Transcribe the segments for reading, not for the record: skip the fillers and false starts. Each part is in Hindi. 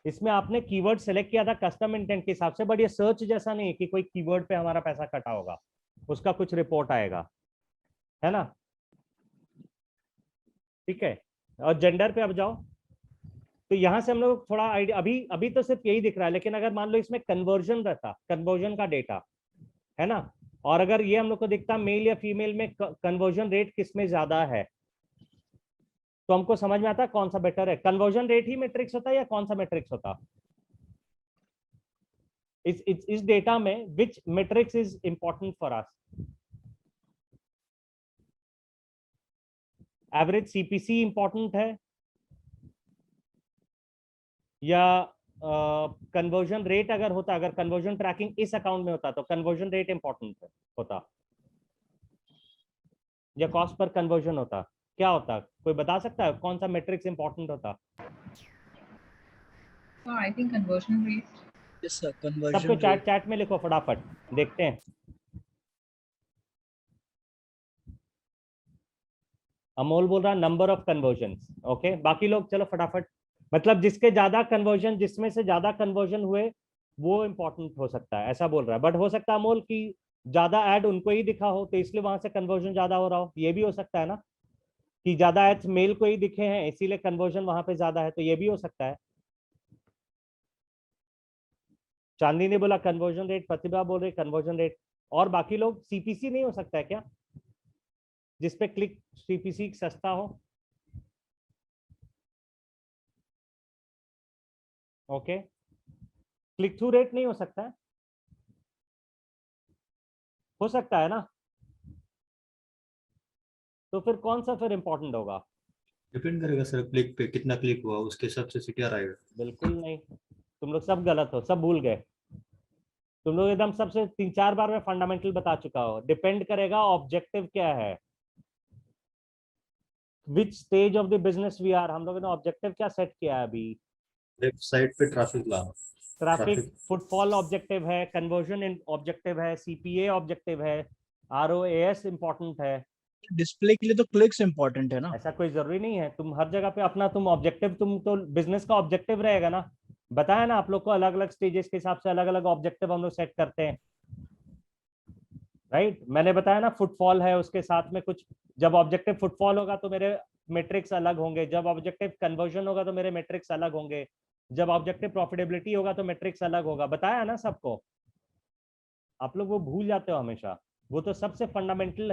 इसमें आपने कीवर्ड सेलेक्ट किया था कस्टम इंटेंट के हिसाब से, बट ये सर्च जैसा नहीं है कि कोई कीवर्ड पे हमारा पैसा कटा होगा, उसका कुछ रिपोर्ट आएगा, है ना। ठीक है, और जेंडर पे अब जाओ, तो यहां से हम लोग थोड़ा आइडिया, अभी अभी तो सिर्फ यही दिख रहा है, लेकिन अगर मान लो इसमें कन्वर्जन रहता, कन्वर्जन का डेटा है ना, और अगर ये हम लोग को दिखता मेल या फीमेल में कन्वर्जन रेट किसमें ज्यादा है, तो हमको समझ में आता कौन सा बेटर है। कन्वर्जन रेट ही मैट्रिक्स होता है या कौन सा मैट्रिक्स होता इस डेटा में, which metrics is important for us? Average CPC important है या कन्वर्जन रेट अगर होता, अगर कन्वर्जन ट्रैकिंग इस अकाउंट में होता तो कन्वर्जन रेट इंपॉर्टेंट होता, या कॉस्ट पर कन्वर्जन होता, क्या होता? कोई बता सकता है कौन सा मैट्रिक्स इंपॉर्टेंट होता? I think conversion rate. Yes sir, सबको कन्वर्जन चैट रेट। चैट में लिखो फटाफट, देखते हैं। अमोल बोल रहा नंबर ऑफ कन्वर्जन। ओके, बाकी लोग चलो फटाफट, मतलब जिसके ज्यादा कन्वर्जन, जिसमें से ज्यादा कन्वर्जन हुए वो इंपॉर्टेंट हो सकता है, ऐसा बोल रहा है। बट हो सकता है अमोल की ज्यादा ऐड उनको ही दिखा हो, तो इसलिए वहां से कन्वर्जन ज्यादा हो रहा हो, ये भी हो सकता है ना, कि ज्यादा एड्स मेल को ही दिखे हैं इसीलिए कन्वर्जन वहां पे ज्यादा है, तो ये भी हो सकता है। चांदनी ने बोला कन्वर्जन रेट, प्रतिभा बोल रही कन्वर्जन रेट, और बाकी लोग सीपीसी नहीं हो सकता है क्या, जिसपे क्लिक सीपीसी सस्ता हो? ओके, क्लिक थ्रू रेट नहीं हो सकता है? हो सकता है ना, तो फिर कौन सा फिर इंपॉर्टेंट होगा? डिपेंड करेगा सर, क्लिक पे कितना क्लिक हुआ उसके हिसाब से सीटीआर आएगा। बिल्कुल नहीं, तुम लोग सब गलत हो, सब भूल गए तुम लोग एकदम। सबसे 3-4 बार मैं फंडामेंटल बता चुका हूँ, डिपेंड करेगा ऑब्जेक्टिव क्या है, which stage of the business we are. हम लोगों ने ऑब्जेक्टिव क्या सेट किया है अभी? वेबसाइट पे ट्रैफिक लाना, ट्रैफिक फुटफॉल ऑब्जेक्टिव है, कन्वर्जन ऑब्जेक्टिव है, सीपीए ऑब्जेक्टिव है, आरओएएस इंपॉर्टेंट है। डिस्प्ले के लिए तो क्लिक्स इंपॉर्टेंट है ना। ऐसा कोई जरूरी नहीं है, तुम हर जगह पे अपना तुम ऑब्जेक्टिव, तुम तो बिजनेस का ऑब्जेक्टिव रहेगा ना। बताया ना आप लोग को, अलग अलग स्टेजेस के हिसाब से अलग अलग ऑब्जेक्टिव हम लोग सेट करते हैं, राइट। मैंने बताया ना, फुटफॉल है, उसके साथ में कुछ, जब ऑब्जेक्टिव फुटफॉल होगा तो मेरे मेट्रिक्स अलग होंगे, जब ऑब्जेक्टिव कन्वर्जन होगा तो मेरे मेट्रिक्स अलग होंगे, जब ऑब्जेक्टिव प्रॉफिटेबिलिटी होगा तो मेट्रिक्स अलग होगा। बताया ना सबको, आप लोग वो भूल जाते हो हमेशा, वो तो सबसे फंडामेंटल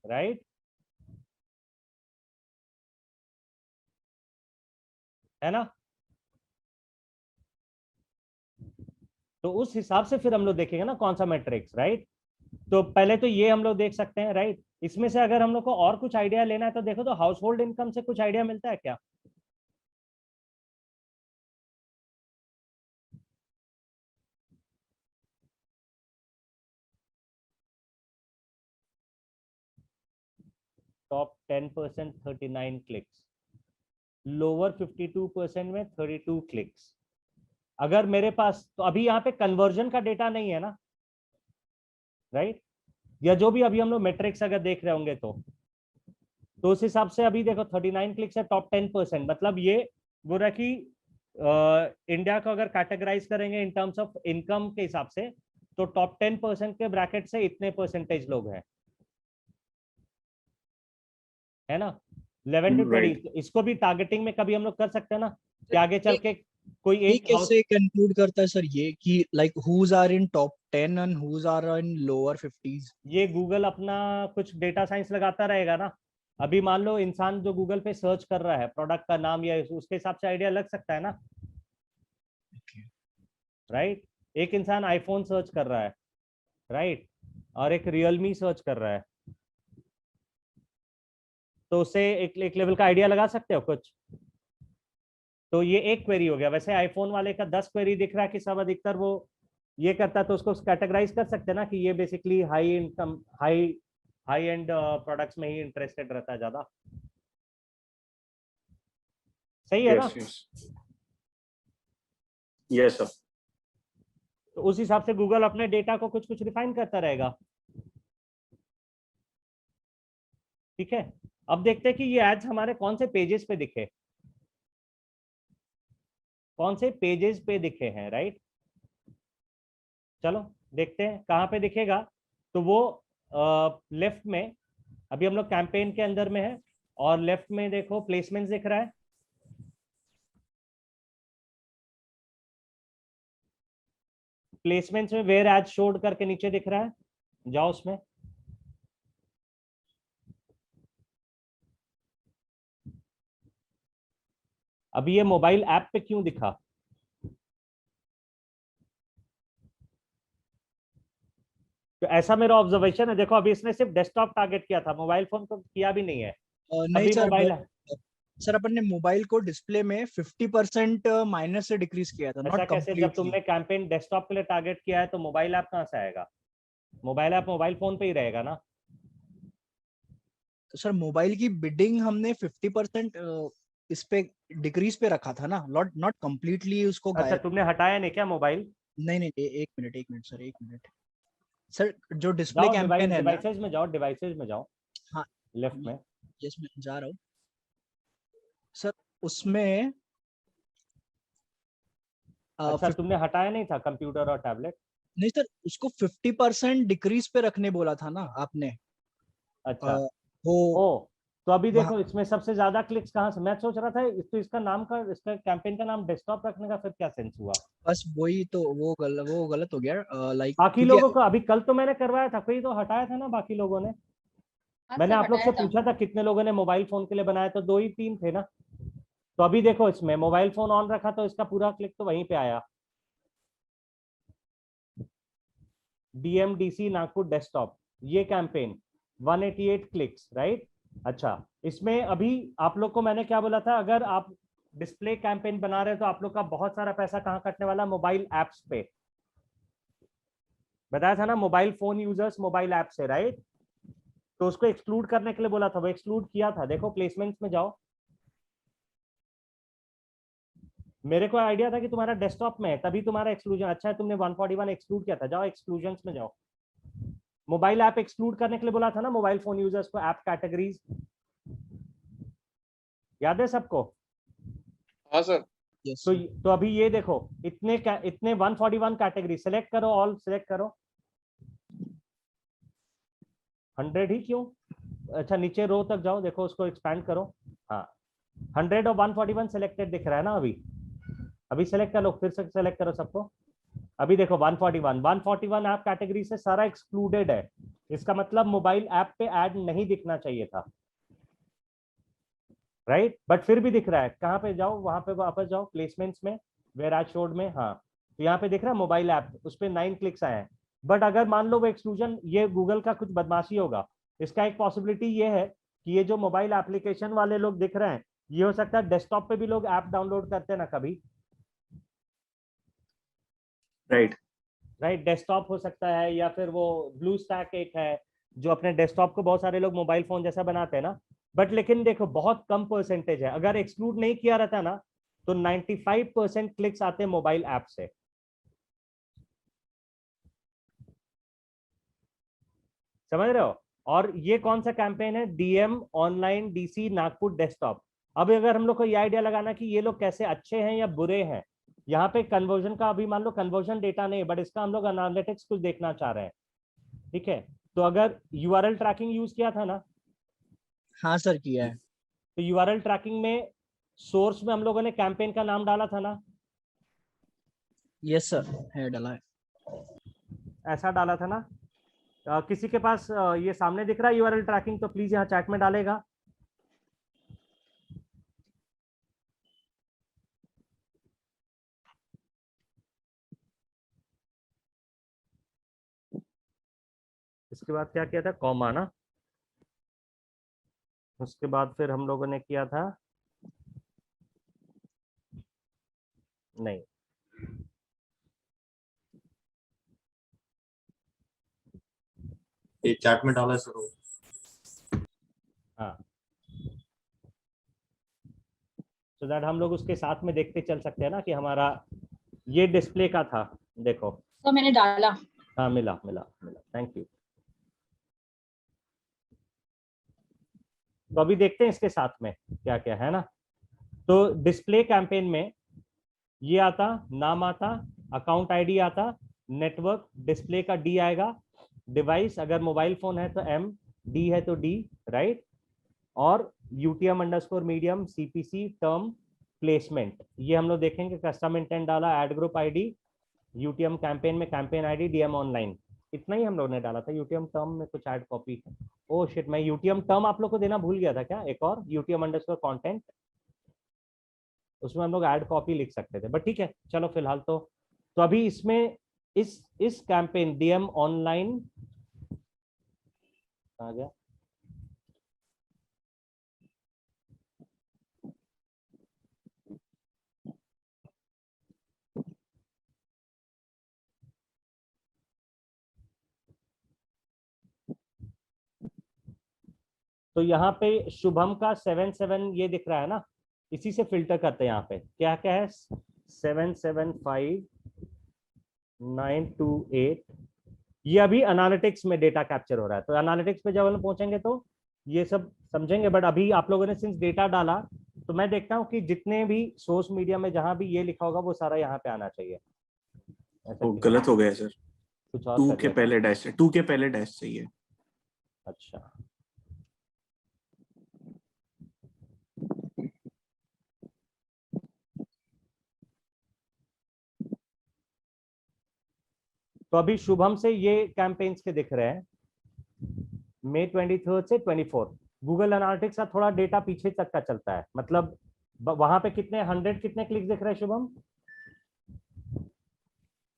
राइट है ना। तो उस हिसाब से फिर हम लोग देखेंगे ना कौन सा मैट्रिक्स, राइट। तो पहले तो ये हम लोग देख सकते हैं, राइट। इसमें से अगर हम लोग को और कुछ आइडिया लेना है तो देखो, तो हाउस होल्ड इनकम से कुछ आइडिया मिलता है क्या? टॉप 10% 39 क्लिक्स, लोअर 52% में 32 क्लिक्स। अगर मेरे पास, तो अभी यहाँ पे कन्वर्जन का डेटा नहीं है ना, राइट, या जो भी अभी हम लोग मेट्रिक्स अगर देख रहे होंगे तो उस हिसाब से अभी देखो 39 क्लिक्स है, टॉप 10%, मतलब ये बोल रहा कि इंडिया को अगर कैटेगराइज करेंगे इन टर्म्स ऑफ इनकम के हिसाब से, तो टॉप 10% के ब्रैकेट से इतने परसेंटेज लोग हैं, है ना। 11 to 20, इसको भी टारगेटिंग में कभी हम लोग कर सकते हैं ना, कि आगे चल के कोई ये एक हाउस, कैसे कंक्लूड करता है सर ये कि like who's are in top 10 and who's are in lower 50s? ये गूगल अपना कुछ डेटा साइंस लगाता रहेगा ना। अभी मान लो इंसान जो गूगल पे सर्च कर रहा है प्रोडक्ट का नाम, या उसके हिसाब से आइडिया लग सकता है ना, राइट। एक इंसान आईफोन सर्च कर रहा है, राइट, और एक रियलमी सर्च कर रहा है, तो उससे एक लेवल का आइडिया लगा सकते हो कुछ। तो ये एक क्वेरी हो गया। वैसे आईफोन वाले का 10 क्वेरी दिख रहा है कि सब अधिकतर वो ये करता है, तो उसको कैटेगराइज कर सकते हैं ना, कि ये basically high income, high and products में ही इंटरेस्टेड रहता है ज्यादा। सही है ना? Yes sir. तो उस हिसाब से गूगल अपने डेटा को कुछ कुछ रिफाइन करता रहेगा। ठीक है, अब देखते हैं कि ये एड्स हमारे कौन से पेजेस पे दिखे। कौन से पेजेस पे दिखे हैं, राइट। चलो देखते हैं कहाँ पे दिखेगा। तो वो लेफ्ट में, अभी हम लोग कैंपेन के अंदर में है, और लेफ्ट में देखो प्लेसमेंट्स दिख रहा है। प्लेसमेंट्स में वेयर एज शोड करके नीचे दिख रहा है, जाओ उसमें। अभी ये मोबाइल ऐप पे क्यों दिखा? तो ऐसा मेरा ऑब्जर्वेशन है। देखो अभी इसने सिर्फ डेस्कटॉप टारगेट किया था, मोबाइल फोन तो किया भी नहीं है। नहीं अभी सर, मोबाइल सर अपन ने मोबाइल को डिस्प्ले में 50% माइनस से डिक्रीज किया था, ऐसा नॉट कैसे? जब कंप्लीटली। तुमने कैंपेन डेस्कटॉप के लिए टारगेट किया है तो मोबाइल ऐप कहाँ से आएगा? मोबाइल ऐप मोबाइल फोन पे ही रहेगा ना। तो सर मोबाइल की बिडिंग हमने 50% इस पे डिक्रीज पे रखा था ना, नॉट नॉट कंप्लीटली उसको अच्छा, गायब। तुमने हटाया नहीं क्या मोबाइल? नहीं नहीं, एक मिनट सर, एक मिनट सर, जो डिस्प्ले जाओ कैंपेन है ना। डिवाइसेज में जाओ, डिवाइसेज में जाओ, हाँ, लेफ्ट में। यस मैं जा रहा हूँ सर। उसमें अच्छा, तुमने हटाया नहीं था कंप्यूटर और टैबलेट? नहीं सर, उसको 50% डिक्रीज पे रखने बोला था ना आपने। अच्छा, वो ओ, तो अभी वहाँ देखो इसमें सबसे ज्यादा क्लिक्स कहाँ से? मैं सोच रहा था तो इसका नाम का, इसका कैंपेन का नाम डेस्कटॉप रखने का फिर क्या सेंस हुआ? बस वही तो, वो गलत हो गया लाइक, बाकी क्योंकि लोगों को अभी कल तो मैंने करवाया था, कोई तो हटाया था ना बाकी लोगों ने। हाँ मैंने सर, आप लोग से हटाया था। पूछा था कितने लोगों ने मोबाइल फोन के लिए बनाया, तो 2 ही 3 थे ना। तो अभी देखो इसमें मोबाइल फोन ऑन रखा तो इसका पूरा क्लिक तो वहीं पे आया, डीएमडीसी नागपुर डेस्कटॉप, ये कैंपेन 188 क्लिक्स, राइट। अच्छा, इसमें अभी आप लोग को मैंने क्या बोला था, अगर आप डिस्प्ले कैंपेन बना रहे हो तो आप लोग का बहुत सारा पैसा कहाँ कटने वाला? मोबाइल एप्स पे। बताया था ना, mobile phone users mobile app से, राइट। तो उसको एक्सक्लूड करने के लिए बोला था, वो एक्सक्लूड किया था। देखो प्लेसमेंट्स में जाओ, मेरे को आइडिया था कि तुम्हारा डेस्कटॉप में है तभी तुम्हारा एक्सक्लूजन। अच्छा है तुमने 141 एक्सक्लूड किया था, जाओ एक्सक्लूजन्स में जाओ। मोबाइल ऐप एक्सक्लूड करने के लिए बोला था ना, मोबाइल फोन यूजर्स को ऐप कैटेगरीज, याद है सबको? हाँ सर। yes, तो अभी ये देखो, इतने 141 कैटेगरी सेलेक्ट करो, ऑल सेलेक्ट करो। 100 ही क्यों? अच्छा नीचे रो तक जाओ, देखो उसको एक्सपैंड करो। हाँ, 100 और 141 सिलेक्टेड दिख रहा है ना। अभी सेलेक्ट कर लो, फिर से सेलेक्ट करो सबको। अभी देखो 141 ऐप कैटेगरी से सारा एक्सक्लूडेड है। इसका मतलब मोबाइल ऐप पे ऐड नहीं दिखना चाहिए था, राइट। बट फिर भी दिख रहा है। कहाँ पे जाओ, वहां पे वापस जाओ प्लेसमेंट्स में, वेयर एज शोड में। हाँ, तो यहाँ पे दिख रहा है मोबाइल ऐप, उस पर 9 क्लिक्स आए हैं। बट अगर मान लो वो एक्सक्लूजन, ये गूगल का कुछ बदमाशी होगा। इसका एक पॉसिबिलिटी ये है कि ये जो मोबाइल एप्लीकेशन वाले लोग दिख रहे हैं, ये हो सकता है डेस्कटॉप पे भी लोग ऐप डाउनलोड करते हैं ना कभी, राइट। राइट। डेस्कटॉप हो सकता है, या फिर वो ब्लू स्टैक एक है जो अपने डेस्कटॉप को बहुत सारे लोग मोबाइल फोन जैसा बनाते हैं ना। बट लेकिन देखो बहुत कम परसेंटेज है, अगर एक्सक्लूड नहीं किया रहता ना तो 95% क्लिक्स आते हैं मोबाइल ऐप से। समझ रहे हो? और ये कौन सा कैंपेन है? DM online DC Nagpur desktop. अब अगर हम लोग को ये आइडिया लगाना कि ये लोग कैसे अच्छे हैं या बुरे हैं, यहाँ पे कन्वर्जन का अभी मान लो कन्वर्जन डेटा नहीं, बट इसका हम लोग एनालिटिक्स कुछ देखना चाह रहे हैं, ठीक है। तो अगर यूआरएल ट्रैकिंग यूज किया था ना, हाँ सर किया है। तो यूआरएल ट्रैकिंग में सोर्स में हम लोगों ने कैंपेन का नाम डाला था ना, यस सर, है डाला है। ऐसा डाला था ना। किसी के पास ये सामने दिख रहा है यूआरएल ट्रैकिंग? तो प्लीज यहाँ चैट में डालेगा। इसके बाद क्या किया था? कॉमा ना। उसके बाद फिर हम लोगों ने किया था, नहीं, ये चैट में डाला है सर वो। हाँ, सो दैट हम लोग उसके साथ में देखते चल सकते हैं ना कि हमारा ये डिस्प्ले का था। देखो, तो मैंने डाला। हाँ मिला मिला मिला, थैंक यू। तो अभी देखते हैं इसके साथ में क्या क्या है ना। तो डिस्प्ले कैंपेन में ये आता, नाम आता, अकाउंट आईडी आता, नेटवर्क डिस्प्ले का डी आएगा, डिवाइस अगर मोबाइल फोन है तो एम, डी है तो डी, राइट, और UTM underscore medium, CPC, term, placement, ये हम लोग देखेंगे। कस्टम इंटेंट डाला, ad group ID, UTM campaign में कैंपेन आईडी, डीएम ऑनलाइन, इतना ही हम लोग ने डाला था। यूटीएम टर्म में कुछ ऐड कॉपी, ओ शिट, मैं यूटीएम टर्म आप लोग को देना भूल गया था क्या, एक और यूटीएम अंडरस्कोर कंटेंट, उसमें हम लोग ऐड कॉपी लिख सकते थे, बट ठीक है चलो फिलहाल तो अभी इसमें इस कैंपेन डीएम ऑनलाइन आ गया, तो यहाँ पे शुभम का 77 ये दिख रहा है ना, इसी से फिल्टर करते हैं। यहाँ पे क्या क्या है, 775928, ये अभी एनालिटिक्स में डेटा कैप्चर हो रहा है, तो एनालिटिक्स पे जब हम पहुंचेंगे तो ये सब समझेंगे, बट अभी आप लोगों ने सिंस डेटा डाला तो मैं देखता हूँ कि जितने भी सोर्स मीडिया में जहां भी ये लिखा होगा वो सारा यहाँ पे आना चाहिए। ऐसा वो क्यों? गलत हो गया सर, कुछ और 2 कर के दिया था। पहले डैश, 2 के पहले डैश चाहिए। अच्छा, तो अभी शुभम से ये कैंपेन्स के दिख रहे हैं, मई 23 से 24। गूगल एनालिटिक्स का थोड़ा डेटा पीछे तक का चलता है, मतलब वहां पे कितने 100 कितने क्लिक्स दिख रहे हैं शुभम?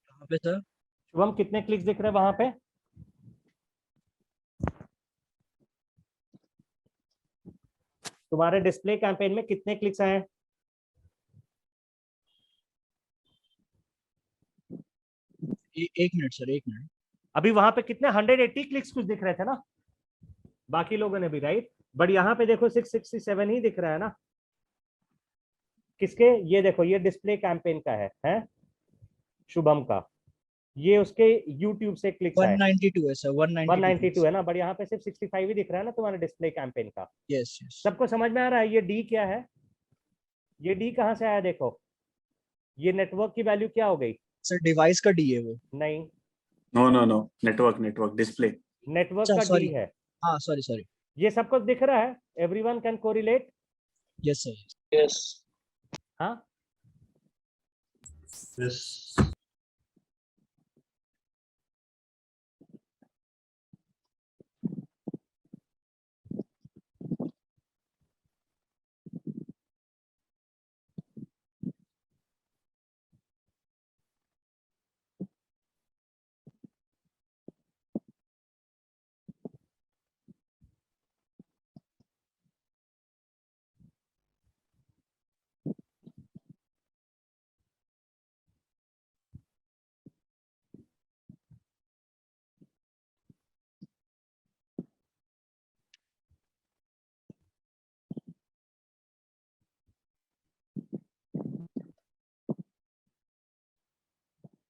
कहाँ पे सर? शुभम कितने क्लिक्स दिख रहे हैं वहां पे? तुम्हारे डिस्प्ले कैंपेन में कितने क्लिक्स आए? एक मिनट सर, एक मिनट। अभी वहां पे कितने 180 क्लिक्स कुछ दिख रहे थे ना बाकी लोगों ने भी, राइट, बट यहाँ पे देखो 667 ही दिख रहा है ना। किसके? ये देखो, ये डिस्प्ले कैंपेन का है शुभम का, ये उसके YouTube से क्लिक्स आए 192 है सर, 192 है ना, बट यहाँ पे सिर्फ 65 ही दिख रहा है ना तुम्हारे डिस्प्ले कैंपेन का। Yes yes. सबको समझ में आ रहा है ये डी क्या है? ये डी कहाँ से आया देखो, ये नेटवर्क की वैल्यू क्या हो गई? सर डिवाइस का डी है वो। नहीं, नो, नेटवर्क डिस्प्ले। नेटवर्क अच्छा का डी सॉरी, है। हाँ सॉरी। ये सबको दिख रहा है, everyone can correlate. Yes sir. Yes. हाँ, यस।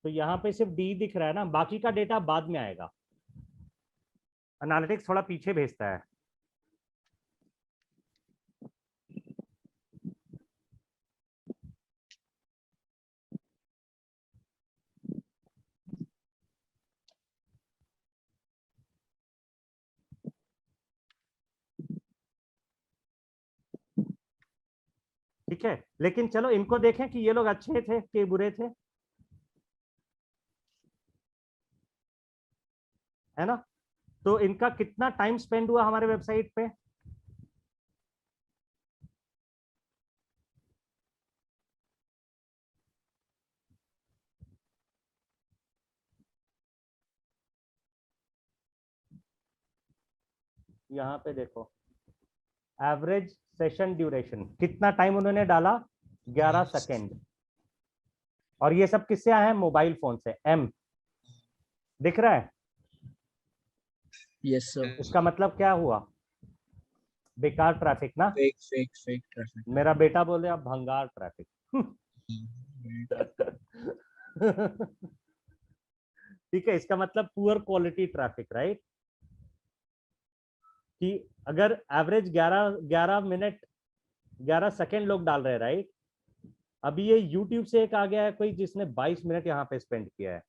तो यहाँ पे सिर्फ डी दिख रहा है ना, बाकी का डेटा बाद में आएगा, एनालिटिक्स थोड़ा पीछे भेजता है। ठीक है, लेकिन चलो इनको देखें कि ये लोग अच्छे थे कि बुरे थे, है ना। तो इनका कितना टाइम स्पेंड हुआ हमारे वेबसाइट पे? यहाँ पे देखो, एवरेज सेशन ड्यूरेशन, कितना टाइम उन्होंने डाला? 11 सेकेंड। और ये सब किससे आया है? मोबाइल फोन से। एम दिख रहा है? Yes sir. इसका मतलब क्या हुआ? बेकार ट्रैफिक ना। Fake traffic. मेरा बेटा बोले अब भंगार ट्रैफिक। ठीक है, इसका मतलब पुअर क्वालिटी ट्रैफिक, राइट, कि अगर एवरेज 11 मिनट 11 सेकेंड लोग डाल रहे हैं, राइट, अभी ये YouTube से एक आ गया है कोई जिसने 22 मिनट यहाँ पे स्पेंड किया है,